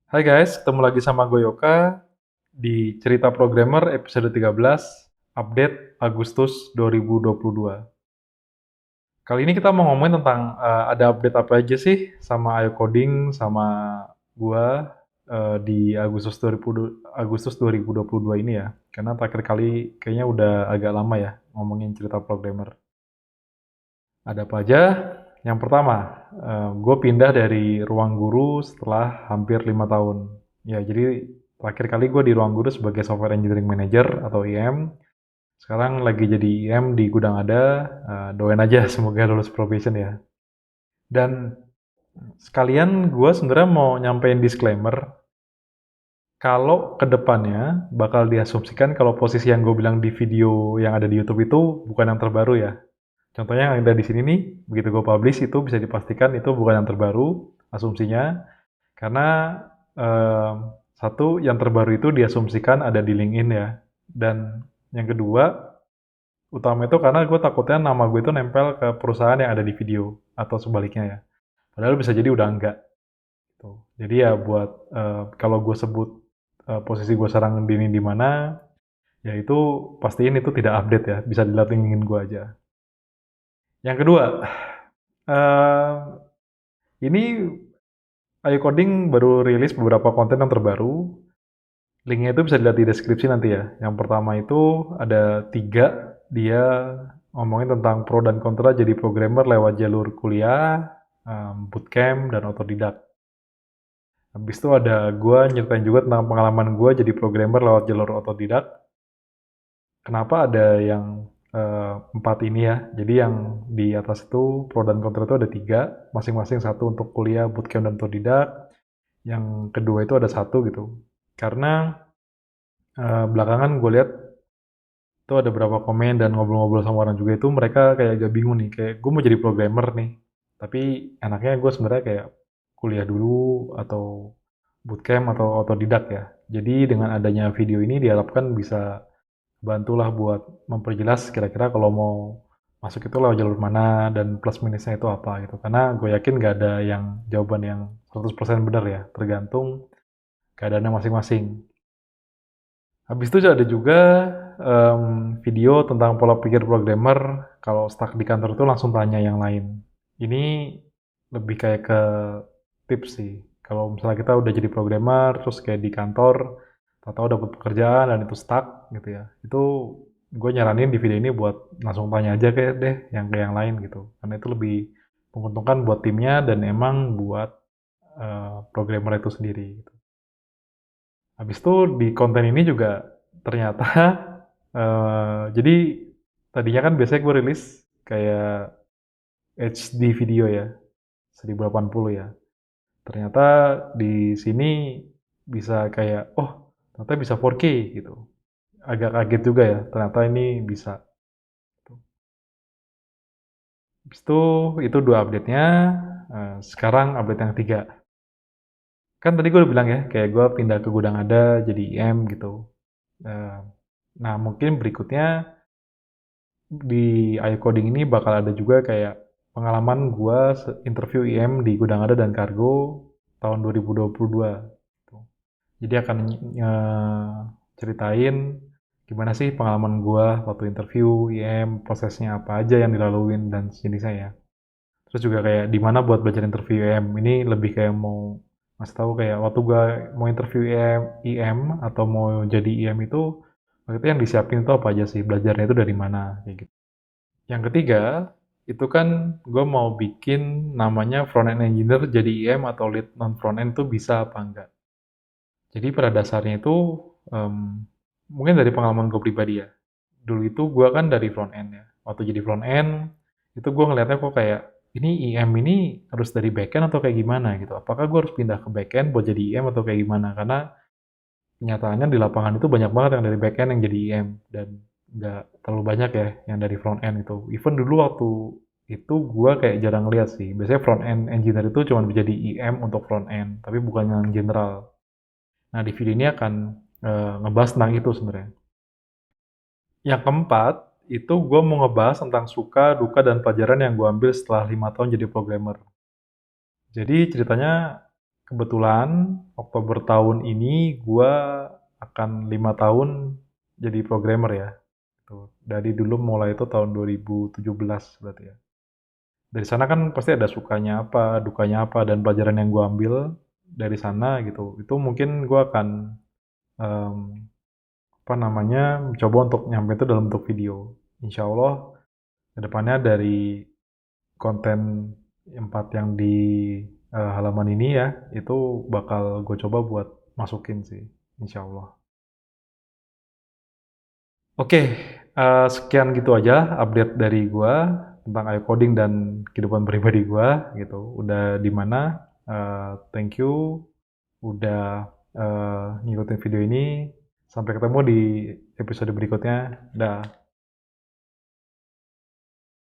Hai guys, ketemu lagi sama gue Yoka di Cerita Programmer episode 13, update Agustus 2022. Kali ini kita mau ngomongin tentang ada update apa aja sih sama Ayo Coding sama gua di Agustus 2022 ini ya. Karena terakhir kali kayaknya udah agak lama ya ngomongin cerita programmer. Ada apa aja? Yang pertama, gue pindah dari ruang guru setelah hampir 5 tahun. Ya, jadi terakhir kali gue di ruang guru sebagai Software Engineering Manager atau IM. Sekarang lagi jadi IM di Gudang Ada. Doain aja semoga lulus probation ya. Dan sekalian gue sebenarnya mau nyampein disclaimer. Kalau kedepannya bakal diasumsikan kalau posisi yang gue bilang di video yang ada di YouTube itu bukan yang terbaru ya. Contohnya yang ada di sini nih, begitu gue publish itu bisa dipastikan itu bukan yang terbaru asumsinya, karena satu yang terbaru itu diasumsikan ada di LinkedIn ya, dan yang kedua utama itu karena gue takutnya nama gue itu nempel ke perusahaan yang ada di video atau sebaliknya ya. Padahal bisa jadi udah enggak. Gitu. Jadi ya buat kalau gue sebut posisi gue sekarang di mana, ya itu pastiin itu tidak update ya, bisa dilihat LinkedIn gue aja. Yang kedua, eh, ini Ayo Coding baru rilis beberapa konten yang terbaru. Linknya itu bisa dilihat di deskripsi nanti ya. Yang pertama itu ada 3. Dia ngomongin tentang pro dan kontra jadi programmer lewat jalur kuliah, bootcamp, dan otodidak. Habis itu ada gue nyeritain juga tentang pengalaman gue jadi programmer lewat jalur otodidak. Kenapa ada yang 4 ini ya? Jadi yang di atas itu pro dan kontra itu ada 3, masing-masing satu untuk kuliah, bootcamp, dan otodidak. Yang kedua itu ada satu gitu. Karena belakangan gue lihat itu ada beberapa komen dan ngobrol-ngobrol sama orang juga itu mereka kayak agak bingung nih. Kayak gue mau jadi programmer nih. Tapi enaknya gue sebenarnya kayak kuliah dulu atau bootcamp atau otodidak ya. Jadi dengan adanya video ini diharapkan bisa bantulah buat memperjelas kira-kira kalau mau masuk itu lewat jalur mana dan plus minusnya itu apa gitu. Karena gue yakin gak ada yang jawaban yang 100% benar ya, tergantung keadaannya masing-masing. Habis itu ada juga video tentang pola pikir programmer kalau stuck di kantor itu langsung tanya yang lain. Ini lebih kayak ke tips sih. Kalau misalnya kita udah jadi programmer, terus kayak di kantor, tahu dapat pekerjaan dan itu stuck gitu ya. Itu gue nyaranin di video ini buat langsung tanya aja kayak deh yang ke yang lain gitu. Karena itu lebih menguntungkan buat timnya dan emang buat programmer itu sendiri gitu. Habis itu di konten ini juga ternyata jadi tadinya kan biasanya gue rilis kayak HD video ya, 1080 ya. Ternyata di sini bisa kayak, oh ternyata bisa 4K gitu. Agak kaget juga ya, ternyata ini bisa. Habis itu 2 update-nya. Sekarang update yang 3. Kan tadi gue udah bilang ya, kayak gue pindah ke Gudang Ada jadi IM gitu. Eh, Nah mungkin berikutnya di iCoding ini bakal ada juga kayak pengalaman gua interview IM di Gudang Ada dan Kargo tahun 2022. Gitu. Jadi akan ceritain gimana sih pengalaman gua waktu interview IM, prosesnya apa aja yang dilaluin dan sejenisnya ya. Terus juga kayak di mana buat belajar interview IM. Ini lebih kayak mau ngasih tahu kayak waktu gua mau interview IM atau mau jadi IM itu waktu itu yang disiapin itu apa aja sih, belajarnya itu dari mana kayak gitu. Yang ketiga, itu kan gue mau bikin namanya front-end engineer jadi IM atau lead non-front-end itu bisa apa enggak. Jadi pada dasarnya itu, em, mungkin dari pengalaman gue pribadi ya. Dulu itu gue kan dari front-end ya. Waktu jadi front-end, itu gue ngeliatnya kok kayak, ini IM ini harus dari back-end atau kayak gimana gitu. Apakah gue harus pindah ke back-end buat jadi IM atau kayak gimana. Karena kenyataannya di lapangan itu banyak banget yang dari back-end yang jadi IM. Dan nggak terlalu banyak ya yang dari front end itu. Even dulu waktu itu gue kayak jarang lihat sih. Biasanya front end engineer itu cuma jadi IM untuk front end, tapi bukan yang general. Nah di video ini akan ngebahas tentang itu sebenarnya. Yang keempat itu gue mau ngebahas tentang suka, duka, dan pelajaran yang gue ambil setelah 5 tahun jadi programmer. Jadi ceritanya kebetulan Oktober tahun ini gue akan 5 tahun jadi programmer ya. Tuh. Dari dulu mulai itu tahun 2017 berarti ya. Dari sana kan pasti ada sukanya apa, dukanya apa, dan pelajaran yang gue ambil dari sana gitu. Itu mungkin gue akan em, apa namanya mencoba untuk nyampe itu dalam bentuk video. Insya Allah kedepannya dari konten 4 yang di halaman ini ya, itu bakal gue coba buat masukin sih, insya Allah. Oke, sekian gitu aja update dari gue tentang iCoding dan kehidupan pribadi gue gitu. Udah di mana? Thank you udah ngikutin video ini. Sampai ketemu di episode berikutnya. Dah.